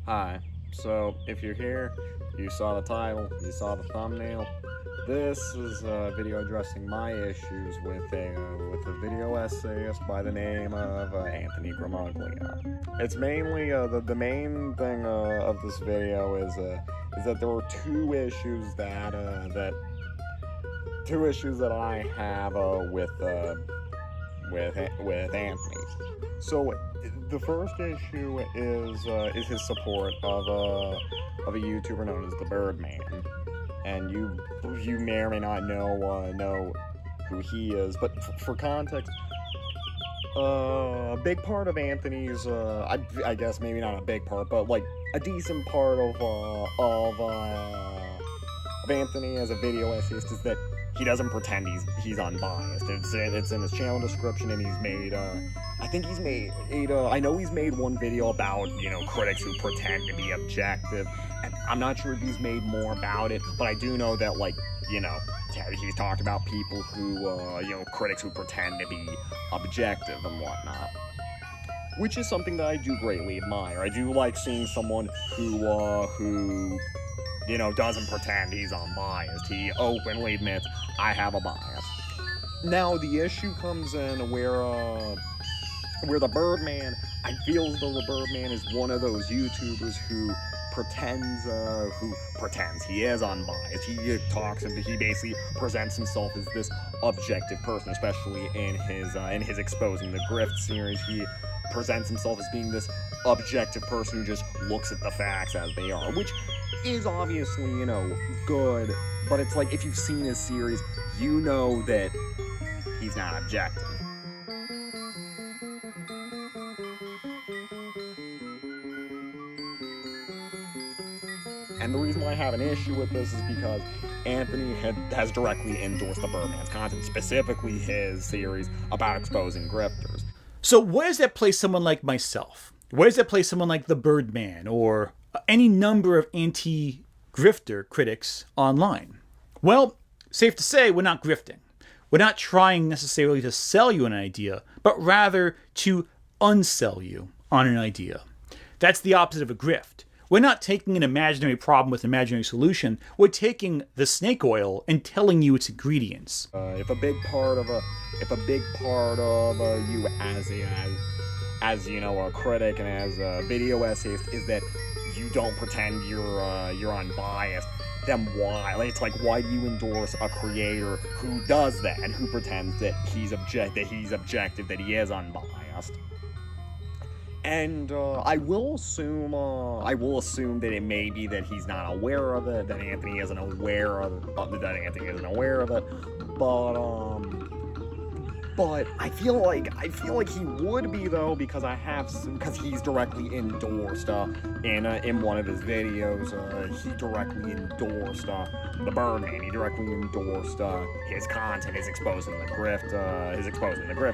Hi. So, if you're here, you saw the title, you saw the thumbnail. This is a video addressing my issues with a video essayist by the name of Anthony Gramaglia. It's mainly the main thing of this video is that there were two issues that I have with Anthony. So the first issue is his support of a YouTuber known as the Birdman, and you may or may not know who he is. But for context, a big part of Anthony's I guess maybe not a big part, but like a decent part of Anthony as a video essayist is that he doesn't pretend he's unbiased. It's in his channel description, and he's made I think he's made I know he's made one video about critics who pretend to be objective, and I'm not sure if he's made more about it, but I do know that he's talked about people who critics who pretend to be objective and whatnot, which is something that I do greatly admire. I do like seeing someone who doesn't pretend he's unbiased. He openly admits, I have a bias. Now, the issue comes in where the Birdman, I feel as though the Birdman is one of those YouTubers who pretends he is unbiased. He basically presents himself as this objective person, especially in his Exposing the Grift series. He presents himself as being this objective person who just looks at the facts as they are, which is obviously, good, but it's like, if you've seen his series, you know that he's not objective. And the reason why I have an issue with this is because Anthony has directly endorsed the Birdman's content, specifically his series about exposing grifters. So where does that place someone like myself? Where does that place someone like the Birdman or any number of anti-grifter critics online? Well, safe to say, we're not grifting. We're not trying necessarily to sell you an idea, but rather to unsell you on an idea. That's the opposite of a grift. We're not taking an imaginary problem with an imaginary solution. We're taking the snake oil and telling you its ingredients. If a big part of you as a critic and as a video essayist is that you don't pretend you're unbiased, then why? Why do you endorse a creator who does that and who pretends that he's objective, that he is unbiased? And I will assume that it may be that he's not aware of it, that Anthony isn't aware of it, but I feel like he would be, though, because he's directly endorsed in one of his videos. He directly endorsed the Birdman. He directly endorsed his content, his Exposing the Grift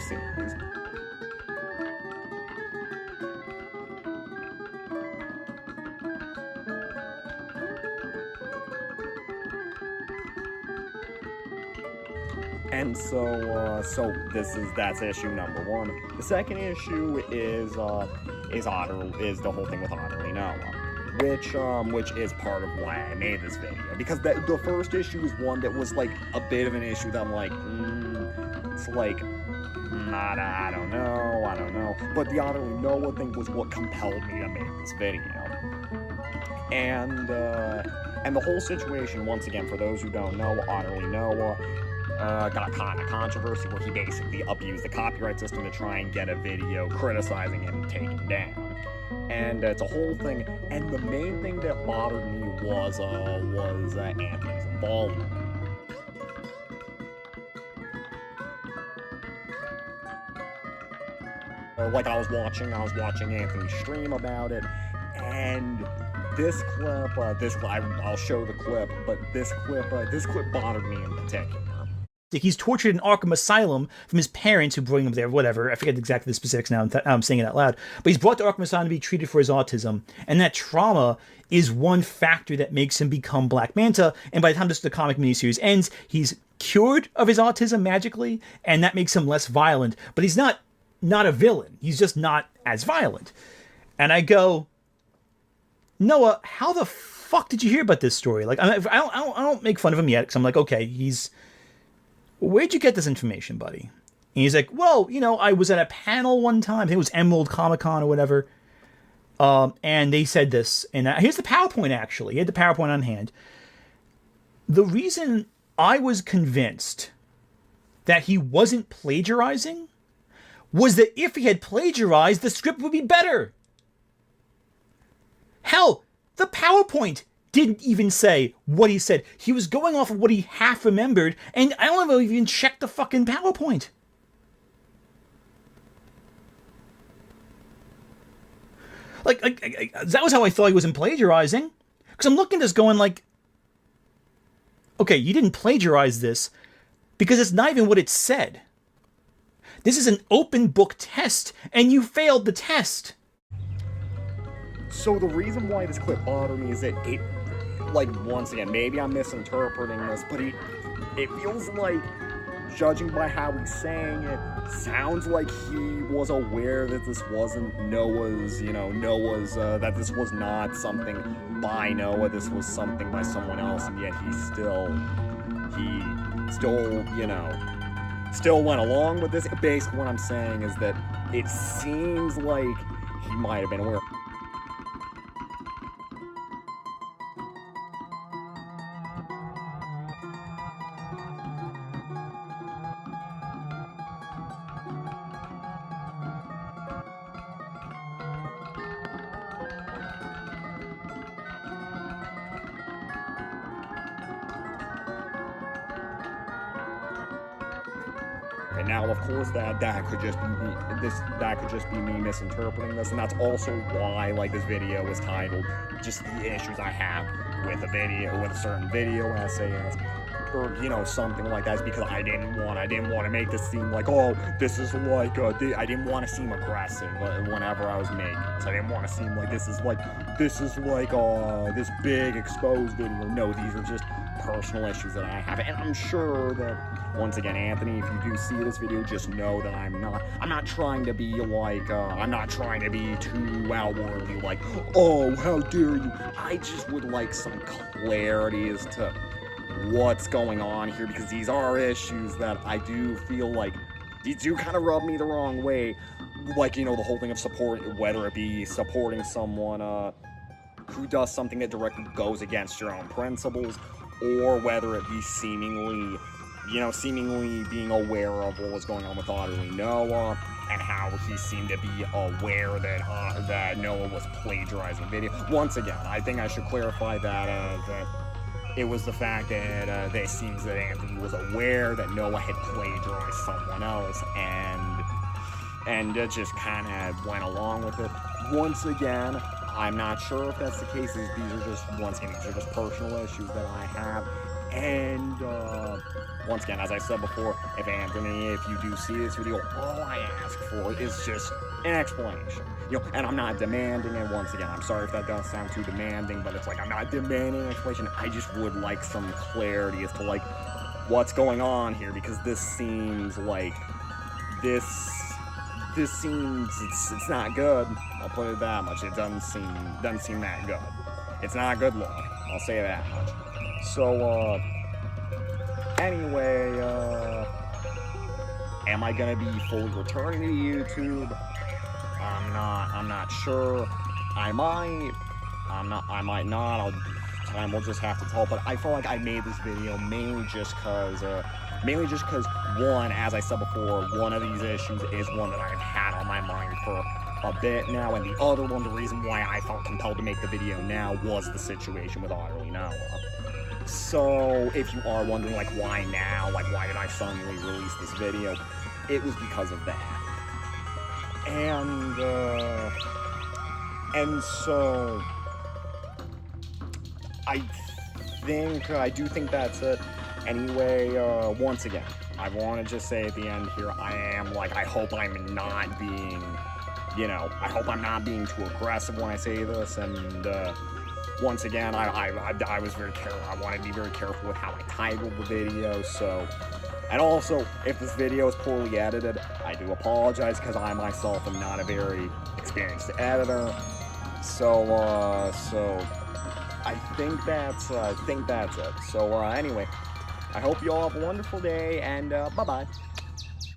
series. And that's issue number one. The second issue is the whole thing with Otterly Noah, which is part of why I made this video, because the first issue is one that was like a bit of an issue that I'm like, I don't know. But the Otterly Noah thing was what compelled me to make this video. And the whole situation, once again, for those who don't know, Otterly Noah got caught in a controversy where he basically abused the copyright system to try and get a video criticizing him taken down. And it's a whole thing, and the main thing that bothered me was Anthony's involvement. I was watching Anthony stream about it, and this clip, I'll show the clip, but this clip bothered me in particular. He's tortured in Arkham Asylum from his parents who bring him there, whatever. I forget exactly the specifics now, I'm saying it out loud. But he's brought to Arkham Asylum to be treated for his autism. And that trauma is one factor that makes him become Black Manta. And by the time the comic miniseries ends, he's cured of his autism magically. And that makes him less violent. But he's not a villain. He's just not as violent. And I go, Noah, how the fuck did you hear about this story? Like, I don't make fun of him yet because I'm like, okay, where'd you get this information, buddy? And he's like, well, I was at a panel one time. I think it was Emerald Comic Con or whatever. And they said this. And here's the PowerPoint, actually. He had the PowerPoint on hand. The reason I was convinced that he wasn't plagiarizing was that if he had plagiarized, the script would be better. Hell, the PowerPoint didn't even say what he said. He was going off of what he half remembered, and I don't even check the fucking PowerPoint. Like that was how I thought he wasn't plagiarizing. Because I'm looking at this going like, okay, you didn't plagiarize this because it's not even what it said. This is an open book test, and you failed the test. So the reason why this clip bothered me is that it, like, once again, maybe I'm misinterpreting this, but it feels like, judging by how he's saying it, sounds like he was aware that this wasn't Noah's, that this was not something by Noah, this was something by someone else, and yet he still went along with this. Basically what I'm saying is that it seems like he might have been aware. And now, of course, that could just be me misinterpreting this, and that's also why, like, this video was titled just the issues I have with a certain video essayist, or something like that. Is because I didn't want to make this seem like, oh, this is like I didn't want to seem aggressive whenever I was making this. I didn't want to seem like this is like this big exposed video. No, these are just personal issues that I have, and I'm sure that, once again, Anthony, if you do see this video, just know that I'm not trying to be like, I'm not trying to be too outwardly like, oh, how dare you. I just would like some clarity as to what's going on here, because these are issues that I do feel like, these do kind of rub me the wrong way. Like, the whole thing of support, whether it be supporting someone, who does something that directly goes against your own principles, or whether it be seemingly being aware of what was going on with Utterly Noah, and how he seemed to be aware that Noah was plagiarizing video. Once again, I think I should clarify that it was the fact that it seems that Anthony was aware that Noah had plagiarized someone else, and just kind of went along with it. Once again, I'm not sure if that's the case. These are just personal issues that I have. And once again, as I said before, if you do see this video, all I ask for is just an explanation. And I'm not demanding it. Once again, I'm sorry if that does sound too demanding, but it's like, I'm not demanding an explanation. I just would like some clarity as to, like, what's going on here, because this seems like it's not good. I'll put it that much. It doesn't seem that good. It's not a good look. I'll say that much. So, anyway, am I gonna be fully returning to YouTube? I'm not sure. I might not. Time will just have to tell, but I feel like I made this video mainly just cause, one, as I said before, one of these issues is one that I've had on my mind for a bit now, and the other one, the reason why I felt compelled to make the video now, was the situation with Utterly Noah. So, if you are wondering, like, why now? Like, why did I suddenly release this video? It was because of that. And so, I do think that's it. Anyway, once again, I want to just say at the end here, I hope I'm not being, I hope I'm not being too aggressive when I say this, and, once again, I was very careful. I want to be very careful with how I titled the video, so, and also, if this video is poorly edited, I do apologize, because I myself am not a very experienced editor. So I think that's it. So anyway, I hope you all have a wonderful day, and bye bye.